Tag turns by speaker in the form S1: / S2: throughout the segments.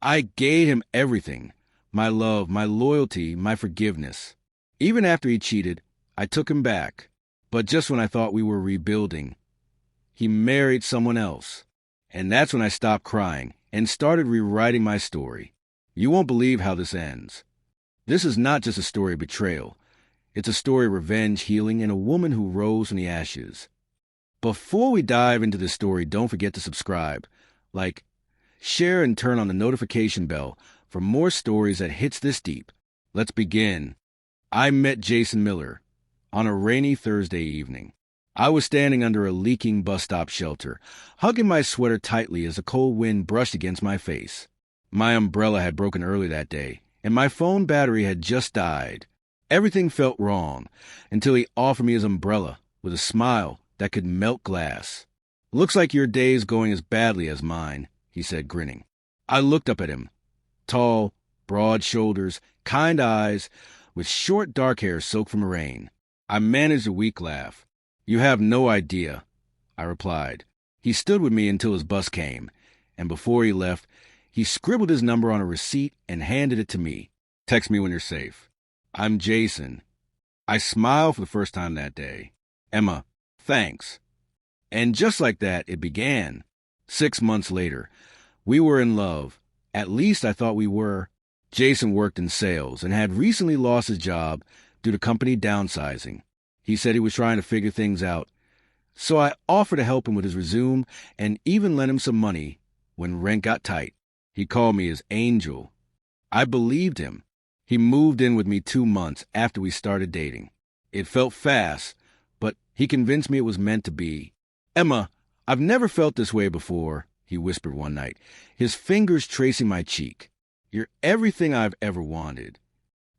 S1: I gave him everything. My love, my loyalty, my forgiveness. Even after he cheated, I took him back. But just when I thought we were rebuilding, he married someone else. And that's when I stopped crying and started rewriting my story. You won't believe how this ends. This is not just a story of betrayal. It's a story of revenge, healing, and a woman who rose from the ashes. Before we dive into this story, don't forget to subscribe, like, share, and turn on the notification bell for more stories that hits this deep. Let's begin. I met Jason Miller on a rainy Thursday evening. I was standing under a leaking bus stop shelter, hugging my sweater tightly as a cold wind brushed against my face. My umbrella had broken early that day, and my phone battery had just died. Everything felt wrong until he offered me his umbrella with a smile that could melt glass. "Looks like your day's going as badly as mine," he said, grinning. I looked up at him. Tall, broad shoulders, kind eyes, with short dark hair soaked from rain. I managed a weak laugh. "You have no idea," I replied. He stood with me until his bus came, and before he left, he scribbled his number on a receipt and handed it to me. "Text me when you're safe. I'm Jason." I smiled for the first time that day. "Emma, thanks." And just like that, it began. 6 months later, we were in love. At least I thought we were. Jason worked in sales and had recently lost his job due to company downsizing. He said he was trying to figure things out, so I offered to help him with his resume and even lent him some money when rent got tight. He called me his angel. I believed him. He moved in with me 2 months after we started dating. It felt fast, but he convinced me it was meant to be. "Emma, I've never felt this way before," he whispered one night, his fingers tracing my cheek. "You're everything I've ever wanted."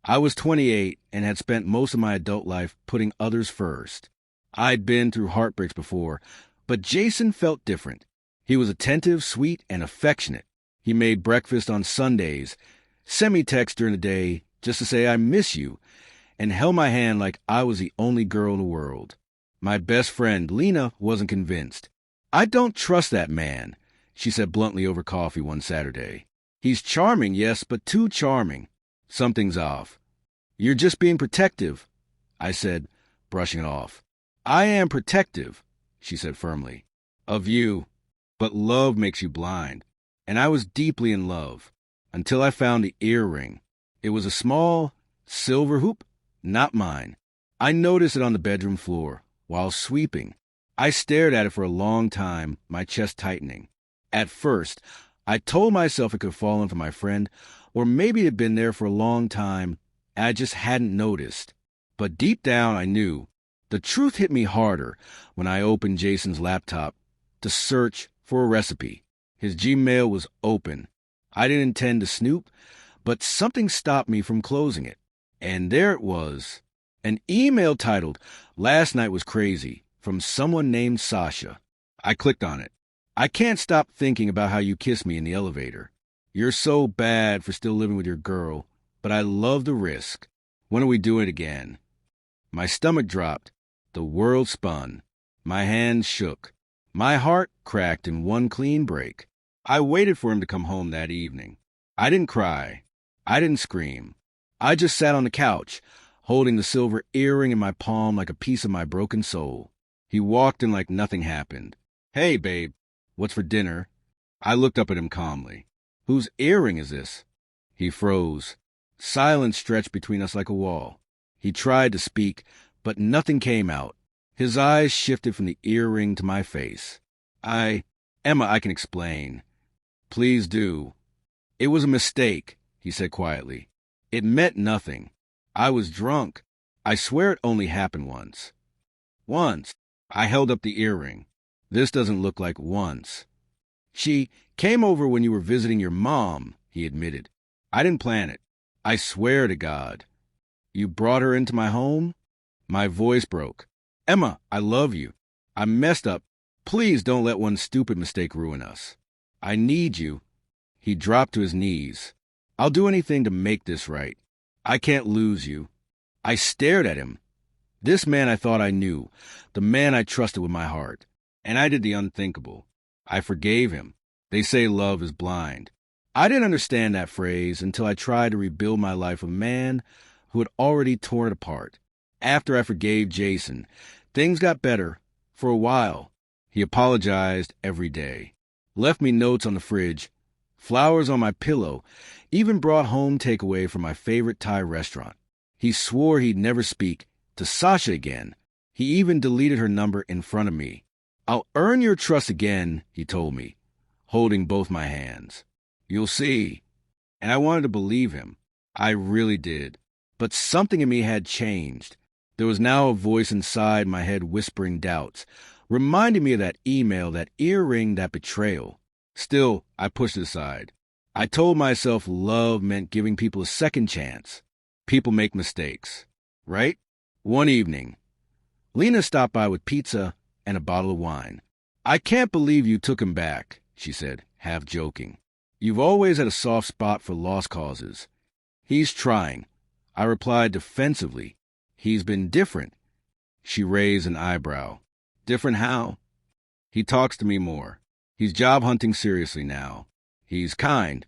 S1: I was 28 and had spent most of my adult life putting others first. I'd been through heartbreaks before, but Jason felt different. He was attentive, sweet, and affectionate. He made breakfast on Sundays, sent me texts during the day just to say I miss you, and held my hand like I was the only girl in the world. My best friend, Lena, wasn't convinced. "I don't trust that man," she said bluntly over coffee one Saturday. "He's charming, yes, but too charming. Something's off." "You're just being protective," I said, brushing it off. "I am protective," she said firmly. "Of you. But love makes you blind." And I was deeply in love, until I found the earring. It was a small silver hoop, not mine. I noticed it on the bedroom floor while sweeping. I stared at it for a long time, my chest tightening. At first, I told myself it could have fallen from my friend, or maybe it had been there for a long time, and I just hadn't noticed. But deep down, I knew. The truth hit me harder when I opened Jason's laptop to search for a recipe. His Gmail was open. I didn't intend to snoop, but something stopped me from closing it. And there it was, an email titled, "Last Night Was Crazy," from someone named Sasha. I clicked on it. "I can't stop thinking about how you kissed me in the elevator. You're so bad for still living with your girl, but I love the risk. When are we doing it again?" My stomach dropped. The world spun. My hands shook. My heart cracked in one clean break. I waited for him to come home that evening. I didn't cry. I didn't scream. I just sat on the couch, holding the silver earring in my palm like a piece of my broken soul. He walked in like nothing happened. "Hey, babe, what's for dinner?" I looked up at him calmly. "Whose earring is this?" He froze. Silence stretched between us like a wall. He tried to speak, but nothing came out. His eyes shifted from the earring to my face. "Emma, I can explain." "Please do." "It was a mistake," he said quietly. "It meant nothing. I was drunk. I swear it only happened once." "Once?" I held up the earring. "This doesn't look like once." "She came over when you were visiting your mom," he admitted. "I didn't plan it. I swear to God." "You brought her into my home?" My voice broke. "Emma, I love you. I messed up. Please don't let one stupid mistake ruin us. I need you." He dropped to his knees. "I'll do anything to make this right. I can't lose you." I stared at him. This man I thought I knew, the man I trusted with my heart. And I did the unthinkable. I forgave him. They say love is blind. I didn't understand that phrase until I tried to rebuild my life with a man who had already torn it apart. After I forgave Jason, things got better for a while. He apologized every day, left me notes on the fridge, flowers on my pillow, even brought home takeaway from my favorite Thai restaurant. He swore he'd never speak to Sasha again. He even deleted her number in front of me. "I'll earn your trust again," he told me, holding both my hands. "You'll see." And I wanted to believe him. I really did. But something in me had changed. There was now a voice inside my head whispering doubts, reminding me of that email, that earring, that betrayal. Still, I pushed it aside. I told myself love meant giving people a second chance. People make mistakes, right? One evening, Lena stopped by with pizza and a bottle of wine. "I can't believe you took him back," she said, half joking. "You've always had a soft spot for lost causes." "He's trying," I replied defensively. "He's been different." She raised an eyebrow. "Different how?" "He talks to me more. He's job hunting seriously now. He's kind."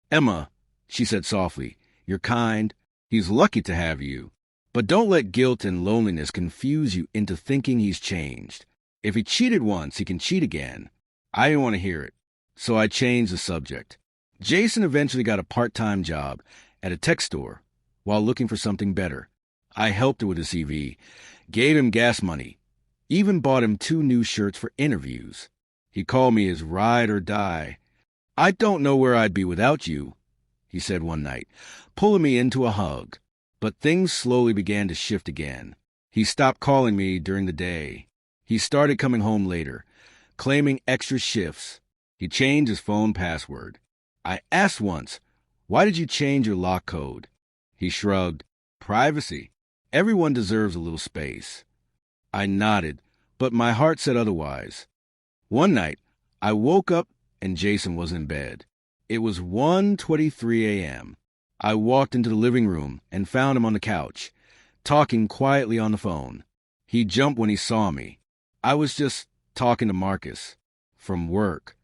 S1: "Emma," she said softly, "you're kind. He's lucky to have you. But don't let guilt and loneliness confuse you into thinking he's changed. If he cheated once, he can cheat again." I didn't want to hear it, so I changed the subject. Jason eventually got a part-time job at a tech store while looking for something better. I helped him with his CV, gave him gas money, even bought him 2 new shirts for interviews. He called me his ride or die. "I don't know where I'd be without you," he said one night, pulling me into a hug. But things slowly began to shift again. He stopped calling me during the day. He started coming home later, claiming extra shifts. He changed his phone password. I asked once, "Why did you change your lock code?" He shrugged. "Privacy. Everyone deserves a little space." I nodded, but my heart said otherwise. One night, I woke up and Jason was in bed. It was 1:23 a.m. I walked into the living room and found him on the couch, talking quietly on the phone. He jumped when he saw me. "I was just talking to Marcus. From work."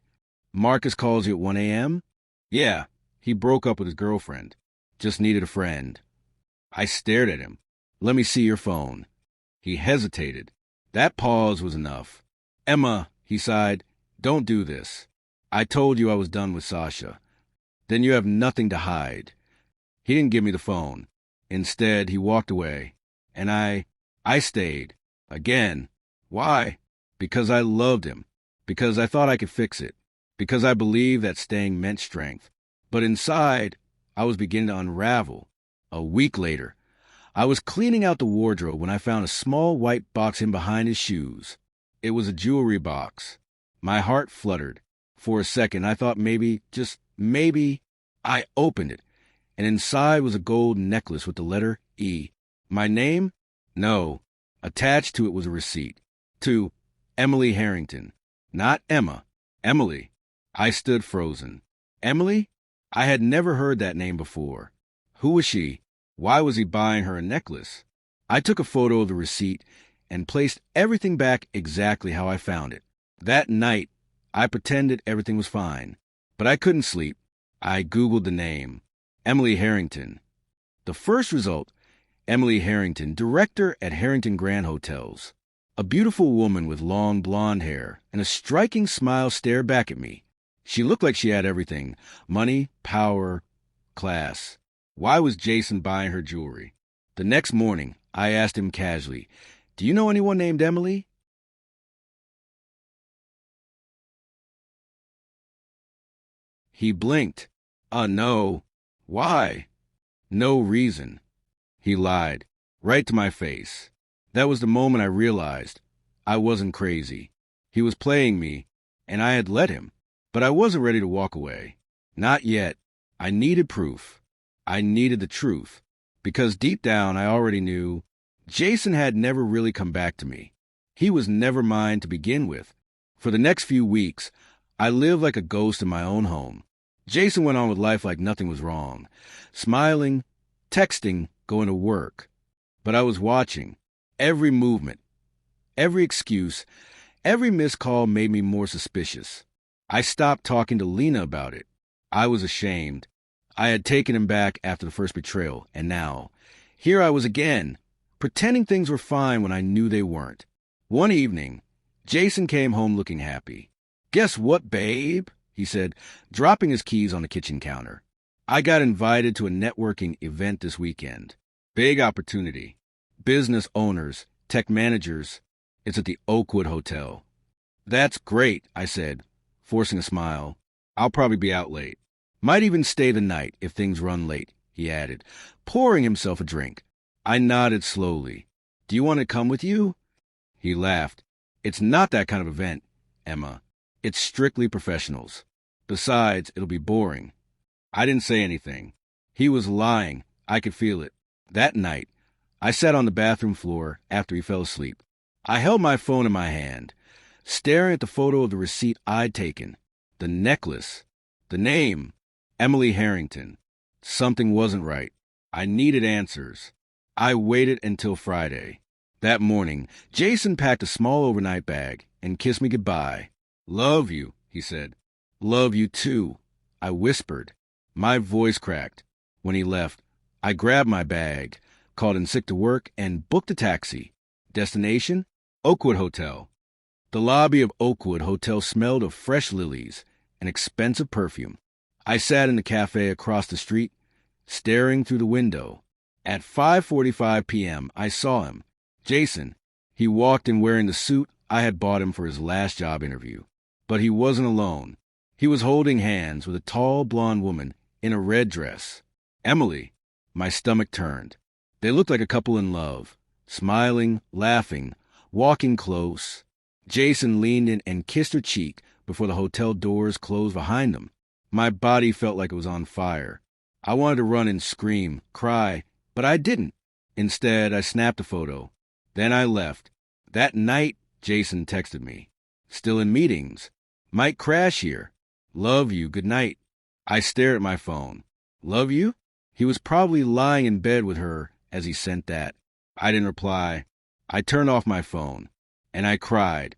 S1: "Marcus calls you at 1 a.m.? "Yeah, he broke up with his girlfriend. Just needed a friend." I stared at him. "Let me see your phone." He hesitated. That pause was enough. "Emma," he sighed, "don't do this. I told you I was done with Sasha. Then you have nothing to hide." He didn't give me the phone. Instead, he walked away. And I stayed. Again. Why? Because I loved him. Because I thought I could fix it. Because I believed that staying meant strength. But inside, I was beginning to unravel. A week later, I was cleaning out the wardrobe when I found a small white box in behind his shoes. It was a jewelry box. My heart fluttered. For a second, I thought maybe, just maybe, I opened it. And inside was a gold necklace with the letter E. My name? No. Attached to it was a receipt. To Emily Harrington. Not Emma. Emily. I stood frozen. Emily? I had never heard that name before. Who was she? Why was he buying her a necklace? I took a photo of the receipt and placed everything back exactly how I found it. That night, I pretended everything was fine. But I couldn't sleep. I Googled the name. Emily Harrington. The first result, Emily Harrington, director at Harrington Grand Hotels. A beautiful woman with long blonde hair and a striking smile stared back at me. She looked like she had everything: money, power, class. Why was Jason buying her jewelry? The next morning, I asked him casually, "Do you know anyone named Emily?" He blinked. No. Why? No reason. He lied, right to my face. That was the moment I realized I wasn't crazy. He was playing me, and I had let him. But I wasn't ready to walk away. Not yet. I needed proof. I needed the truth. Because deep down, I already knew Jason had never really come back to me. He was never mine to begin with. For the next few weeks, I lived like a ghost in my own home. Jason went on with life like nothing was wrong, smiling, texting, going to work. But I was watching. Every movement, every excuse, every missed call made me more suspicious. I stopped talking to Lena about it. I was ashamed. I had taken him back after the first betrayal, and now, here I was again, pretending things were fine when I knew they weren't. One evening, Jason came home looking happy. "Guess what, babe?" he said, dropping his keys on the kitchen counter. "I got invited to a networking event this weekend. Big opportunity. Business owners, tech managers. It's at the Oakwood Hotel." "That's great," I said, forcing a smile. "I'll probably be out late. Might even stay the night if things run late," he added, pouring himself a drink. I nodded slowly. "Do you want to come with you?" He laughed. "It's not that kind of event, Emma. It's strictly professionals. Besides, it'll be boring." I didn't say anything. He was lying. I could feel it. That night, I sat on the bathroom floor after he fell asleep. I held my phone in my hand, staring at the photo of the receipt I'd taken, the necklace, the name, Emily Harrington. Something wasn't right. I needed answers. I waited until Friday. That morning, Jason packed a small overnight bag and kissed me goodbye. "Love you," he said. "Love you too," I whispered. My voice cracked. When he left, I grabbed my bag, called in sick to work, and booked a taxi. Destination? Oakwood Hotel. The lobby of Oakwood Hotel smelled of fresh lilies and expensive perfume. I sat in the cafe across the street, staring through the window. At 5:45 p.m., I saw him. Jason. He walked in wearing the suit I had bought him for his last job interview. But he wasn't alone. He was holding hands with a tall, blonde woman in a red dress. Emily. My stomach turned. They looked like a couple in love, smiling, laughing, walking close. Jason leaned in and kissed her cheek before the hotel doors closed behind them. My body felt like it was on fire. I wanted to run and scream, cry, but I didn't. Instead, I snapped a photo. Then I left. That night, Jason texted me. "Still in meetings. Might crash here. Love you. Good night." I stared at my phone. "Love you?" He was probably lying in bed with her as he sent that. I didn't reply. I turned off my phone. And I cried.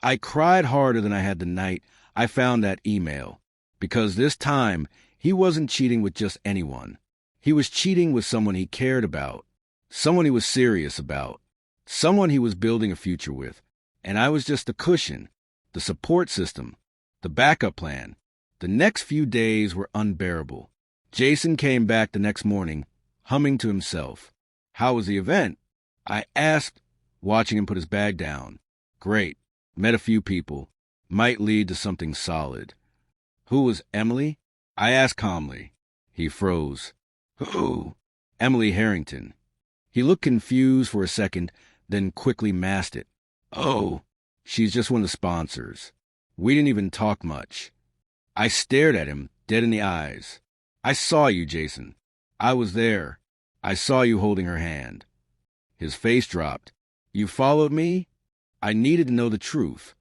S1: I cried harder than I had the night I found that email. Because this time, he wasn't cheating with just anyone. He was cheating with someone he cared about. Someone he was serious about. Someone he was building a future with. And I was just the cushion, the support system, the backup plan. The next few days were unbearable. Jason came back the next morning, humming to himself. "How was the event?" I asked, watching him put his bag down. "Great. Met a few people. Might lead to something solid." "Who was Emily?" I asked calmly. He froze. "Who?" "Emily Harrington." He looked confused for a second, then quickly masked it. "Oh, she's just one of the sponsors. We didn't even talk much." I stared at him, dead in the eyes. "I saw you, Jason. I was there. I saw you holding her hand." His face dropped. "You followed me?" I needed to know the truth.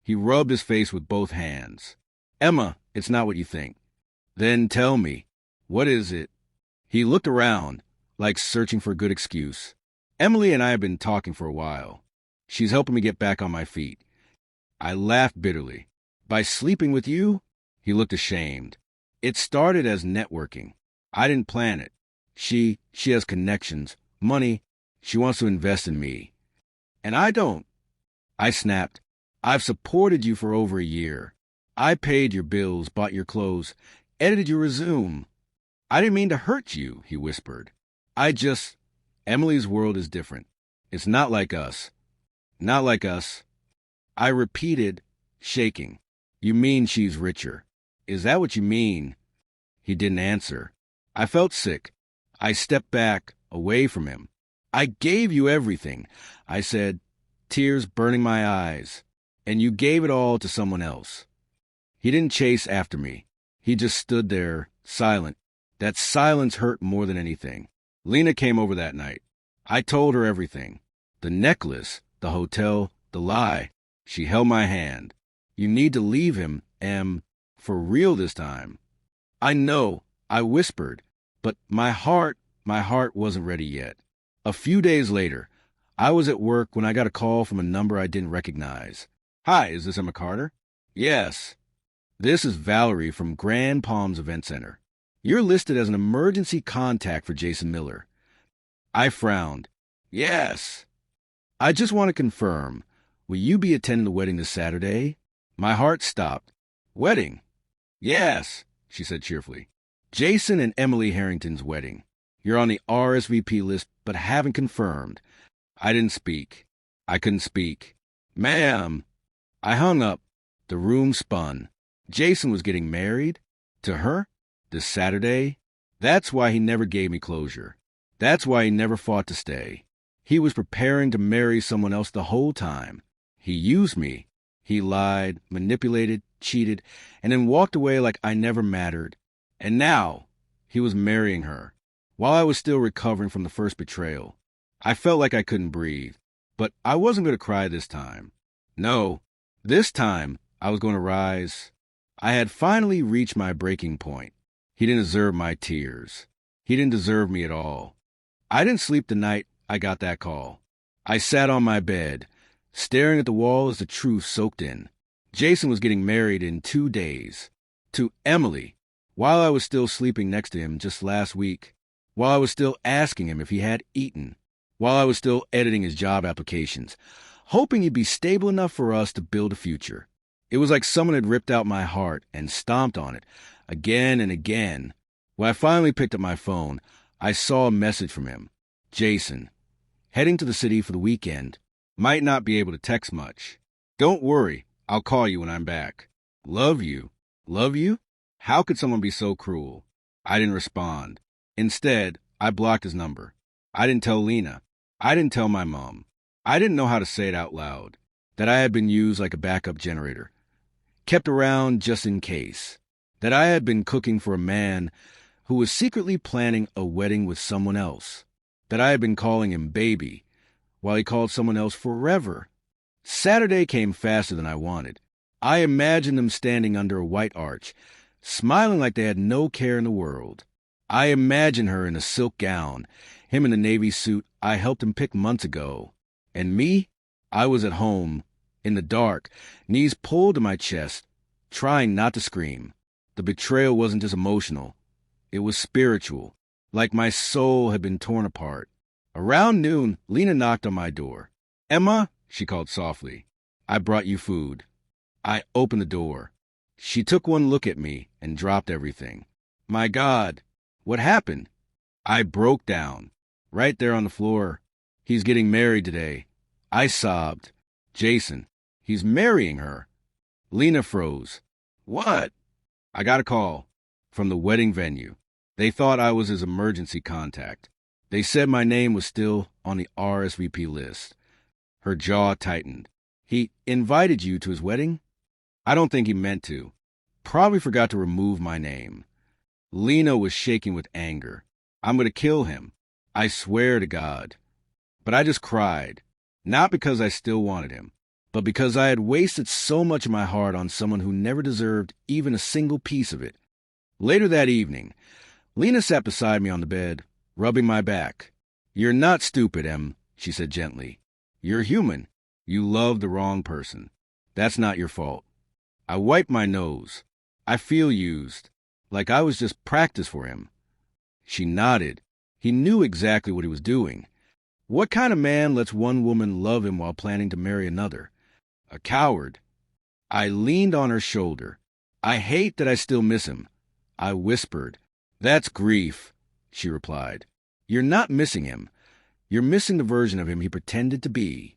S1: He rubbed his face with both hands. "Emma, it's not what you think." "Then tell me. What is it?" He looked around, like searching for a good excuse. "Emily and I have been talking for a while. She's helping me get back on my feet." I laughed bitterly. "By sleeping with you?" He looked ashamed. "It started as networking. I didn't plan it. She has connections, money. She wants to invest in me. And I don't." I snapped. "I've supported you for over a year. I paid your bills, bought your clothes, edited your resume. I didn't mean to hurt you," he whispered. Emily's world is different. It's not like us. Not like us." I repeated, shaking. "You mean she's richer? Is that what you mean?" He didn't answer. I felt sick. I stepped back, away from him. "I gave you everything," I said, tears burning my eyes. "And you gave it all to someone else." He didn't chase after me. He just stood there, silent. That silence hurt more than anything. Lena came over that night. I told her everything. The necklace, the hotel, the lie. She held my hand. "You need to leave him, Em, for real this time." "I know," I whispered, but my heart wasn't ready yet. A few days later, I was at work when I got a call from a number I didn't recognize. "Hi, is this Emma Carter?" "Yes." This is Valerie from Grand Palms Event Center. You're listed as an emergency contact for Jason Miller. I frowned. Yes. I just want to confirm. Will you be attending the wedding this Saturday? My heart stopped. Wedding? Yes, she said cheerfully. Jason and Emily Harrington's wedding. You're on the RSVP list, but haven't confirmed. I didn't speak. I couldn't speak. Ma'am. I hung up. The room spun. Jason was getting married? To her? This Saturday? That's why he never gave me closure. That's why he never fought to stay. He was preparing to marry someone else the whole time. He used me. He lied, manipulated, cheated, and then walked away like I never mattered. And now, he was marrying her, while I was still recovering from the first betrayal. I felt like I couldn't breathe, but I wasn't going to cry this time. No, this time I was going to rise. I had finally reached my breaking point. He didn't deserve my tears. He didn't deserve me at all. I didn't sleep the night I got that call. I sat on my bed, staring at the wall as the truth soaked in. Jason was getting married in 2 days. To Emily, while I was still sleeping next to him just last week, while I was still asking him if he had eaten, while I was still editing his job applications, hoping he'd be stable enough for us to build a future. It was like someone had ripped out my heart and stomped on it, again and again. When I finally picked up my phone, I saw a message from him. Jason, heading to the city for the weekend. Might not be able to text much. Don't worry, I'll call you when I'm back. Love you. Love you? How could someone be so cruel? I didn't respond. Instead, I blocked his number. I didn't tell Lena. I didn't tell my mom. I didn't know how to say it out loud. That I had been used like a backup generator. Kept around just in case. That I had been cooking for a man who was secretly planning a wedding with someone else. That I had been calling him baby, while he called someone else forever. Saturday came faster than I wanted. I imagined them standing under a white arch, smiling like they had no care in the world. I imagined her in a silk gown, him in the navy suit I helped him pick months ago. And me? I was at home, in the dark, knees pulled to my chest, trying not to scream. The betrayal wasn't just emotional. It was spiritual, like my soul had been torn apart. Around noon, Lena knocked on my door. Emma, she called softly, I brought you food. I opened the door. She took one look at me and dropped everything. My God, what happened? I broke down. Right there on the floor. He's getting married today. I sobbed. Jason, he's marrying her. Lena froze. What? I got a call from the wedding venue. They thought I was his emergency contact. They said my name was still on the RSVP list. Her jaw tightened. He invited you to his wedding? I don't think he meant to. Probably forgot to remove my name. Lena was shaking with anger. I'm going to kill him. I swear to God. But I just cried. Not because I still wanted him, but because I had wasted so much of my heart on someone who never deserved even a single piece of it. Later that evening, Lena sat beside me on the bed, rubbing my back. You're not stupid, Em, she said gently. You're human. You loved the wrong person. That's not your fault. I wiped my nose. I feel used, like I was just practice for him. She nodded. He knew exactly what he was doing. What kind of man lets one woman love him while planning to marry another? A coward. I leaned on her shoulder. I hate that I still miss him. I whispered. That's grief, she replied. You're not missing him. You're missing the version of him he pretended to be.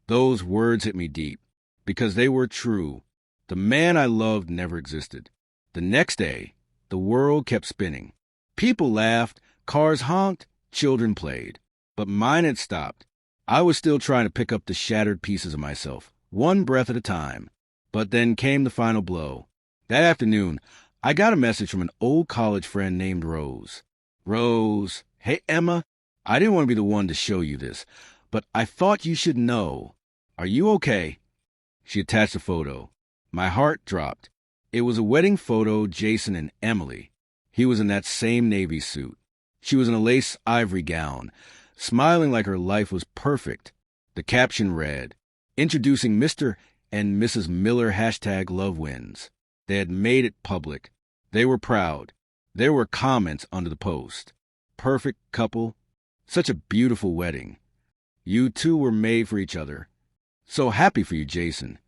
S1: Those words hit me deep, because they were true. The man I loved never existed. The next day, the world kept spinning. People laughed, cars honked, children played. But mine had stopped. I was still trying to pick up the shattered pieces of myself, one breath at a time. But then came the final blow. That afternoon, I got a message from an old college friend named Rose. Rose, hey, Emma, I didn't want to be the one to show you this, but I thought you should know. Are you okay? She attached a photo. My heart dropped. It was a wedding photo, Jason and Emily. He was in that same navy suit. She was in a lace ivory gown, smiling like her life was perfect. The caption read, Introducing Mr. and Mrs. Miller #LoveWins. They had made it public. They were proud. There were comments under the post. Perfect couple. Such a beautiful wedding. You two were made for each other. So happy for you, Jason.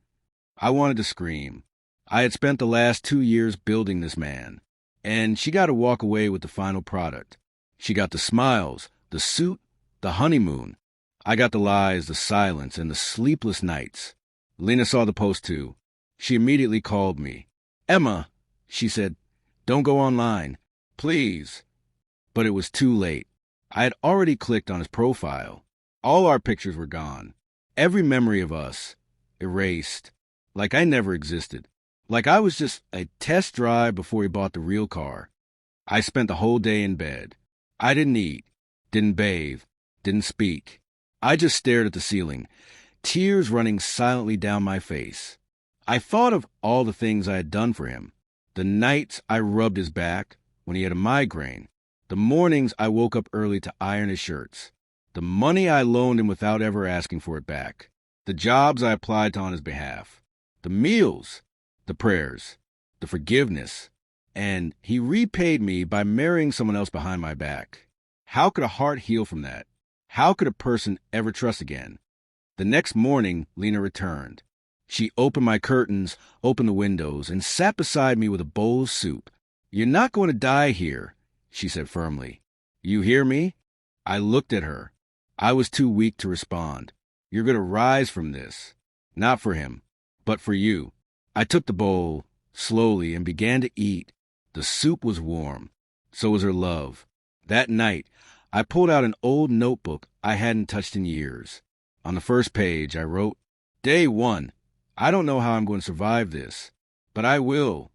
S1: I wanted to scream. I had spent the last 2 years building this man, and she got to walk away with the final product. She got the smiles, the suit, the honeymoon. I got the lies, the silence, and the sleepless nights. Lena saw the post too. She immediately called me. "Emma," she said, "don't go online. Please." But it was too late. I had already clicked on his profile. All our pictures were gone. Every memory of us erased. Like I never existed. Like I was just a test drive before he bought the real car. I spent the whole day in bed. I didn't eat, didn't bathe, didn't speak. I just stared at the ceiling, tears running silently down my face. I thought of all the things I had done for him. The nights I rubbed his back when he had a migraine. The mornings I woke up early to iron his shirts. The money I loaned him without ever asking for it back. The jobs I applied to on his behalf. The meals. The prayers. The forgiveness. And he repaid me by marrying someone else behind my back. How could a heart heal from that? How could a person ever trust again? The next morning, Lena returned. She opened my curtains, opened the windows, and sat beside me with a bowl of soup. "You're not going to die here," she said firmly. "You hear me?" I looked at her. I was too weak to respond. "You're going to rise from this. Not for him, but for you." I took the bowl, slowly, and began to eat. The soup was warm. So was her love. That night, I pulled out an old notebook I hadn't touched in years. On the first page, I wrote, "Day 1. I don't know how I'm going to survive this, but I will."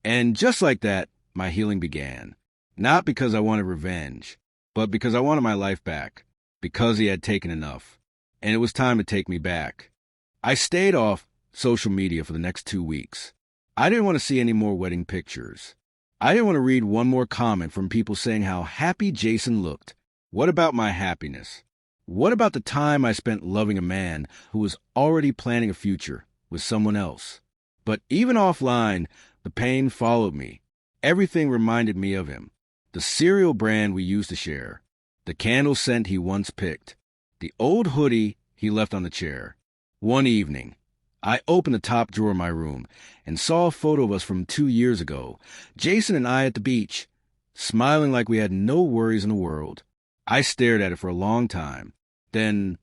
S1: And just like that, my healing began. Not because I wanted revenge, but because I wanted my life back. Because he had taken enough. And it was time to take me back. I stayed off social media for the next 2 weeks. I didn't want to see any more wedding pictures. I didn't want to read one more comment from people saying how happy Jason looked. What about my happiness? What about the time I spent loving a man who was already planning a future with someone else? But even offline, the pain followed me. Everything reminded me of him. The cereal brand we used to share. The candle scent he once picked. The old hoodie he left on the chair. One evening, I opened the top drawer of my room and saw a photo of us from 2 years ago. Jason and I at the beach, smiling like we had no worries in the world. I stared at it for a long time. Then,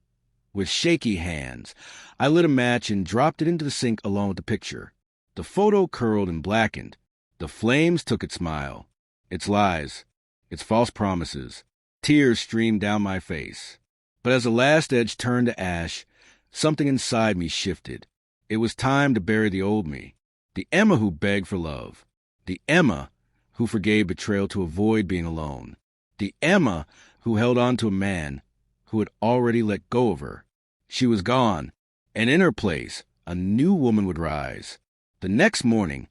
S1: with shaky hands, I lit a match and dropped it into the sink along with the picture. The photo curled and blackened. The flames took its smile, its lies, its false promises. Tears streamed down my face. But as the last edge turned to ash, something inside me shifted. It was time to bury the old me. The Emma who begged for love. The Emma who forgave betrayal to avoid being alone. The Emma who held on to a man who had already let go of her. She was gone, and in her place, a new woman would rise. The next morning,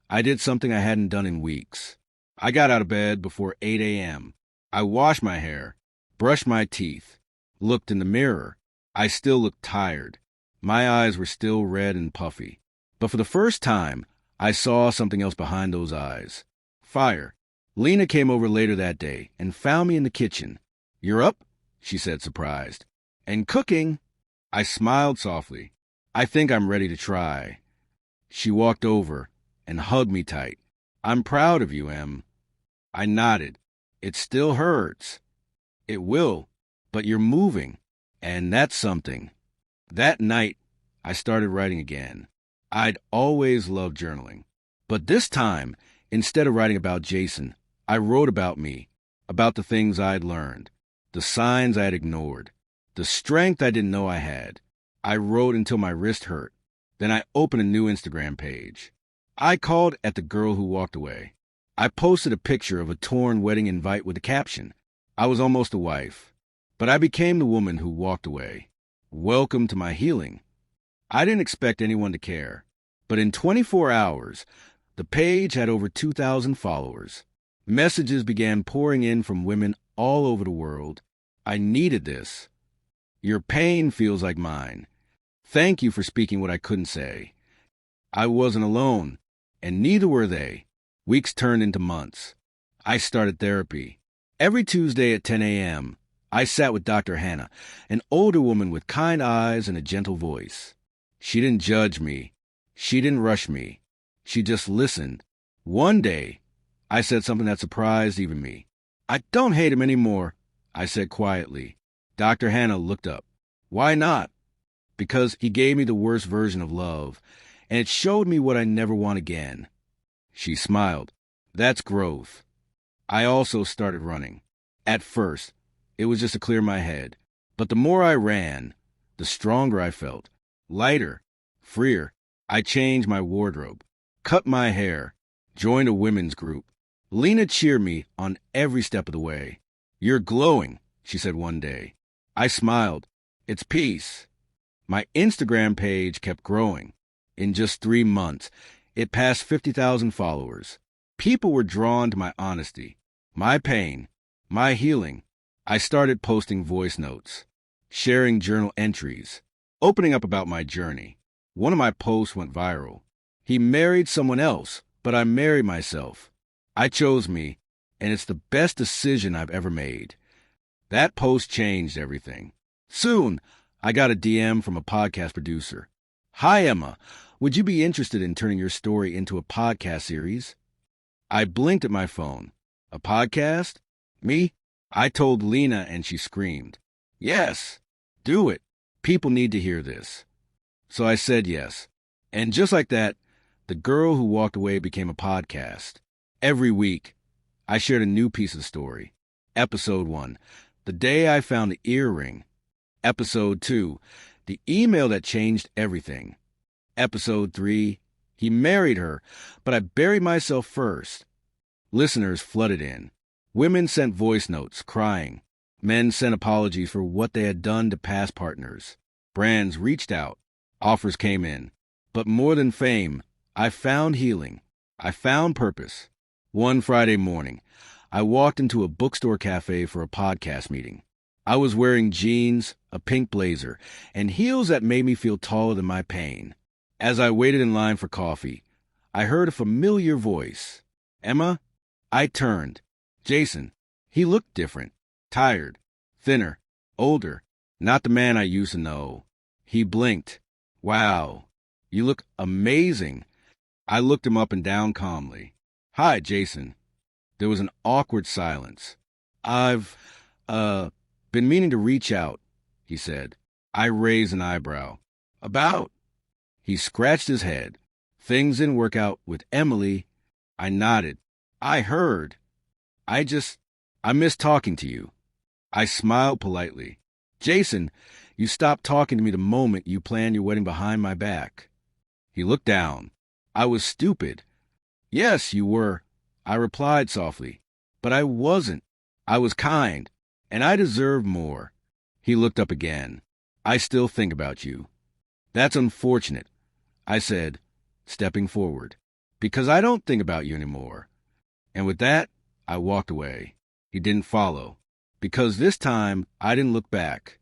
S1: I did something I hadn't done in weeks. I got out of bed before 8 a.m. I washed my hair, brushed my teeth, looked in the mirror. I still looked tired. My eyes were still red and puffy. But for the first time, I saw something else behind those eyes. Fire. Lena came over later that day and found me in the kitchen. "You're up?" she said, surprised. "And cooking." I smiled softly. "I think I'm ready to try." She walked over and hugged me tight. "I'm proud of you, Em." I nodded. "It still hurts." "It will, but you're moving, and that's something." That night, I started writing again. I'd always loved journaling. But this time, instead of writing about Jason, I wrote about me, about the things I'd learned, the signs I had ignored, the strength I didn't know I had. I wrote until my wrist hurt. Then I opened a new Instagram page. I called at the girl who walked away. I posted a picture of a torn wedding invite with the caption, "I was almost a wife, but I became the woman who walked away. Welcome to my healing." I didn't expect anyone to care, but in 24 hours, the page had over 2,000 followers. Messages began pouring in from women all over the world. "I needed this. Your pain feels like mine. Thank you for speaking what I couldn't say. I wasn't alone. And neither were they. Weeks turned into months. I started therapy. Every Tuesday at 10 a.m., I sat with Dr. Hannah, an older woman with kind eyes and a gentle voice. She didn't judge me. She didn't rush me. She just listened. One day, I said something that surprised even me. "I don't hate him anymore," I said quietly. Dr. Hannah looked up. "Why not?" "Because he gave me the worst version of love, and it showed me what I never want again." She smiled. "That's growth." I also started running. At first, it was just to clear my head. But the more I ran, the stronger I felt. Lighter, freer. I changed my wardrobe, cut my hair, joined a women's group. Lena cheered me on every step of the way. "You're glowing," she said one day. I smiled. "It's peace." My Instagram page kept growing. In just 3 months, it passed 50,000 followers. People were drawn to my honesty, my pain, my healing. I started posting voice notes, sharing journal entries, opening up about my journey. One of my posts went viral. "He married someone else, but I married myself. I chose me, and it's the best decision I've ever made." That post changed everything. Soon, I got a DM from a podcast producer. "Hi, Emma. Would you be interested in turning your story into a podcast series?" I blinked at my phone. "A podcast? Me?" I told Lena, and she screamed. "Yes, do it. People need to hear this." So I said yes. And just like that, The Girl Who Walked Away became a podcast. Every week, I shared a new piece of story. Episode 1, the day I found the earring. Episode 2, the email that changed everything. Episode 3, he married her, but I buried myself first. Listeners flooded in. Women sent voice notes, crying. Men sent apologies for what they had done to past partners. Brands reached out. Offers came in. But more than fame, I found healing. I found purpose. One Friday morning, I walked into a bookstore cafe for a podcast meeting. I was wearing jeans, a pink blazer, and heels that made me feel taller than my pain. As I waited in line for coffee, I heard a familiar voice. "Emma?" I turned. Jason. He looked different. Tired. Thinner. Older. Not the man I used to know. He blinked. "Wow. You look amazing." I looked him up and down calmly. "Hi, Jason." There was an awkward silence. I've been meaning to reach out," he said. I raised an eyebrow. "About?" He scratched his head. "Things didn't work out with Emily." I nodded. "I heard. I miss talking to you." I smiled politely. "Jason, you stopped talking to me the moment you planned your wedding behind my back." He looked down. I was stupid. "Yes, you were," I replied softly. "But I wasn't. I was kind, and I deserve more." He looked up again. "I still think about you." "That's unfortunate," I said, stepping forward, "because I don't think about you anymore." And with that, I walked away. He didn't follow, because this time I didn't look back.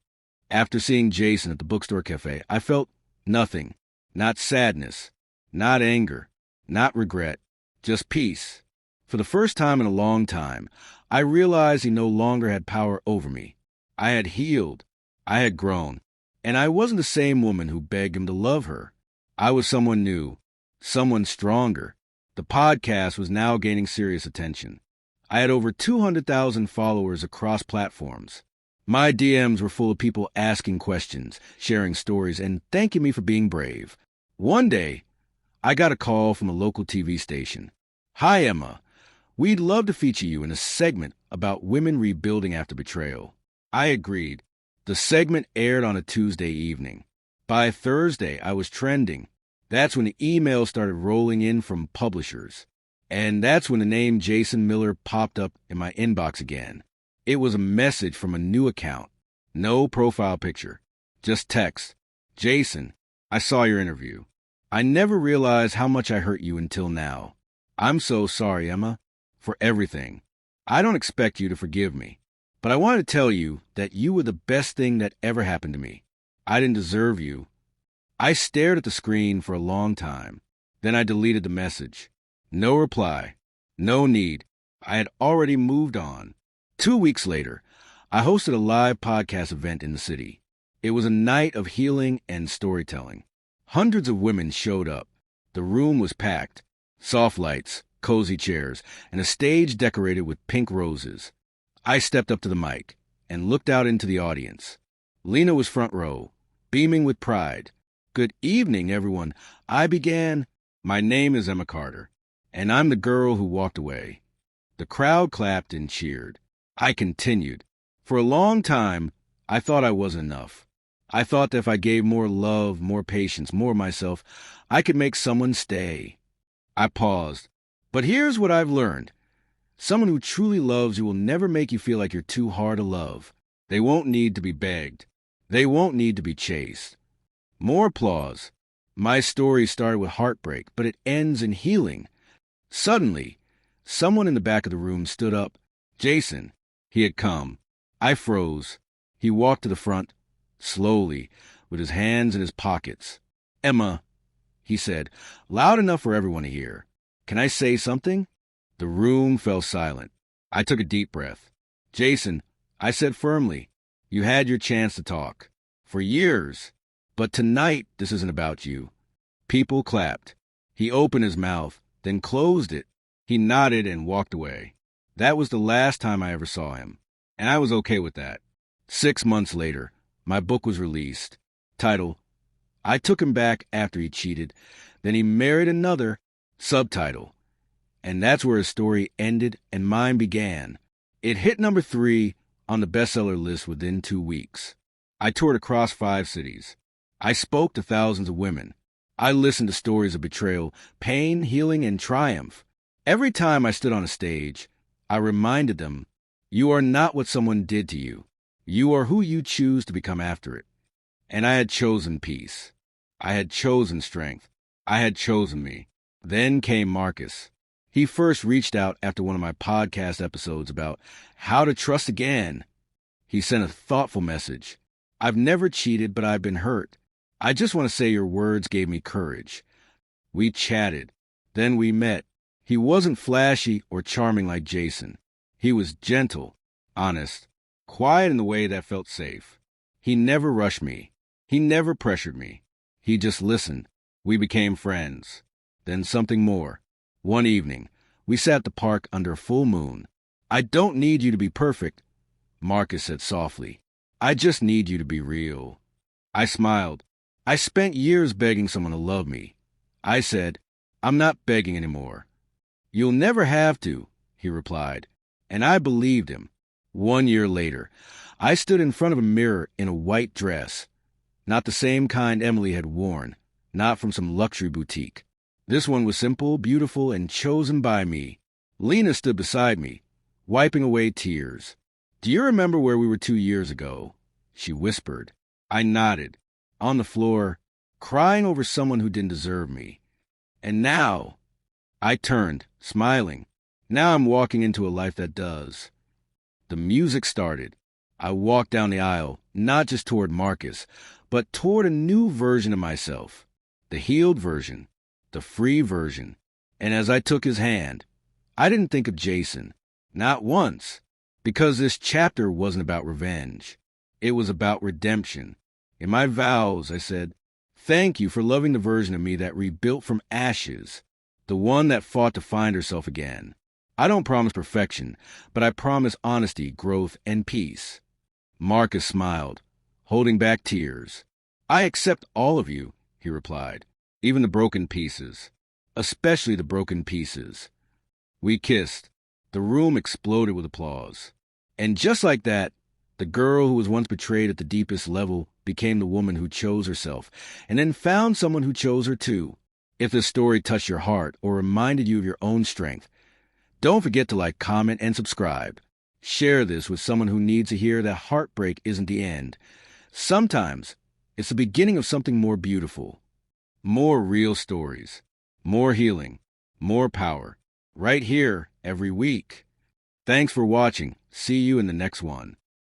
S1: After seeing Jason at the bookstore cafe, I felt nothing. Not sadness, not anger, not regret, just peace. For the first time in a long time, I realized he no longer had power over me. I had healed. I had grown. And I wasn't the same woman who begged him to love her. I was someone new, someone stronger. The podcast was now gaining serious attention. I had over 200,000 followers across platforms. My DMs were full of people asking questions, sharing stories, and thanking me for being brave. One day, I got a call from a local TV station. "Hi, Emma. We'd love to feature you in a segment about women rebuilding after betrayal." I agreed. The segment aired on a Tuesday evening. By Thursday, I was trending. That's when the emails started rolling in from publishers. And that's when the name Jason Miller popped up in my inbox again. It was a message from a new account. No profile picture. Just text. "Jason, I saw your interview. I never realized how much I hurt you until now. I'm so sorry, Emma, for everything. I don't expect you to forgive me. But I want to tell you that you were the best thing that ever happened to me. I didn't deserve you." I stared at the screen for a long time. Then I deleted the message. No reply. No need. I had already moved on. 2 weeks later, I hosted a live podcast event in the city. It was a night of healing and storytelling. Hundreds of women showed up. The room was packed. Soft lights, cozy chairs, and a stage decorated with pink roses. I stepped up to the mic and looked out into the audience. Lena was front row, beaming with pride. "Good evening, everyone." I began. "My name is Emma Carter, and I'm the girl who walked away." The crowd clapped and cheered. I continued. For a long time, I thought I wasn't enough. I thought that if I gave more love, more patience, more of myself, I could make someone stay. I paused. But here's what I've learned. Someone who truly loves you will never make you feel like you're too hard to love. They won't need to be begged. They won't need to be chased. More applause. My story started with heartbreak, but it ends in healing. Suddenly, someone in the back of the room stood up. Jason. He had come. I froze. He walked to the front, slowly, with his hands in his pockets. "Emma," he said, loud enough for everyone to hear. "Can I say something?" The room fell silent. I took a deep breath. "Jason," I said firmly, "you had your chance to talk. For years. But tonight, this isn't about you." People clapped. He opened his mouth, then closed it. He nodded and walked away. That was the last time I ever saw him. And I was okay with that. 6 months later, my book was released. Title: I Took Him Back After He Cheated. Then He Married Another. Subtitle: And that's where his story ended and mine began. It hit number 3 on the bestseller list within 2 weeks. I toured across 5 cities. I spoke to thousands of women. I listened to stories of betrayal, pain, healing, and triumph. Every time I stood on a stage, I reminded them, you are not what someone did to you. You are who you choose to become after it. And I had chosen peace. I had chosen strength. I had chosen me. Then came Marcus. He first reached out after one of my podcast episodes about how to trust again. He sent a thoughtful message. "I've never cheated, but I've been hurt. I just want to say your words gave me courage." We chatted. Then we met. He wasn't flashy or charming like Jason. He was gentle, honest, quiet in the way that felt safe. He never rushed me. He never pressured me. He just listened. We became friends. Then something more. One evening, we sat at the park under a full moon. "I don't need you to be perfect," Marcus said softly. "I just need you to be real." I smiled. I spent years begging someone to love me. I said, "I'm not begging anymore." "You'll never have to," he replied. And I believed him. 1 year later, I stood in front of a mirror in a white dress. Not the same kind Emily had worn, not from some luxury boutique. This one was simple, beautiful, and chosen by me. Lena stood beside me, wiping away tears. "Do you remember where we were 2 years ago?" she whispered. I nodded. On the floor, crying over someone who didn't deserve me. And now, I turned, smiling. Now I'm walking into a life that does. The music started. I walked down the aisle, not just toward Marcus, but toward a new version of myself. The healed version, the free version. And as I took his hand, I didn't think of Jason. Not once. Because this chapter wasn't about revenge. It was about redemption. In my vows, I said, "Thank you for loving the version of me that rebuilt from ashes, the one that fought to find herself again. I don't promise perfection, but I promise honesty, growth, and peace." Marcus smiled, holding back tears. "I accept all of you," he replied, "even the broken pieces, especially the broken pieces." We kissed. The room exploded with applause. And just like that, the girl who was once betrayed at the deepest level became the woman who chose herself, and then found someone who chose her too. If this story touched your heart or reminded you of your own strength, don't forget to like, comment, and subscribe. Share this with someone who needs to hear that heartbreak isn't the end. Sometimes it's the beginning of something more beautiful. More real stories, more healing, more power, right here every week. Thanks for watching. See you in the next one.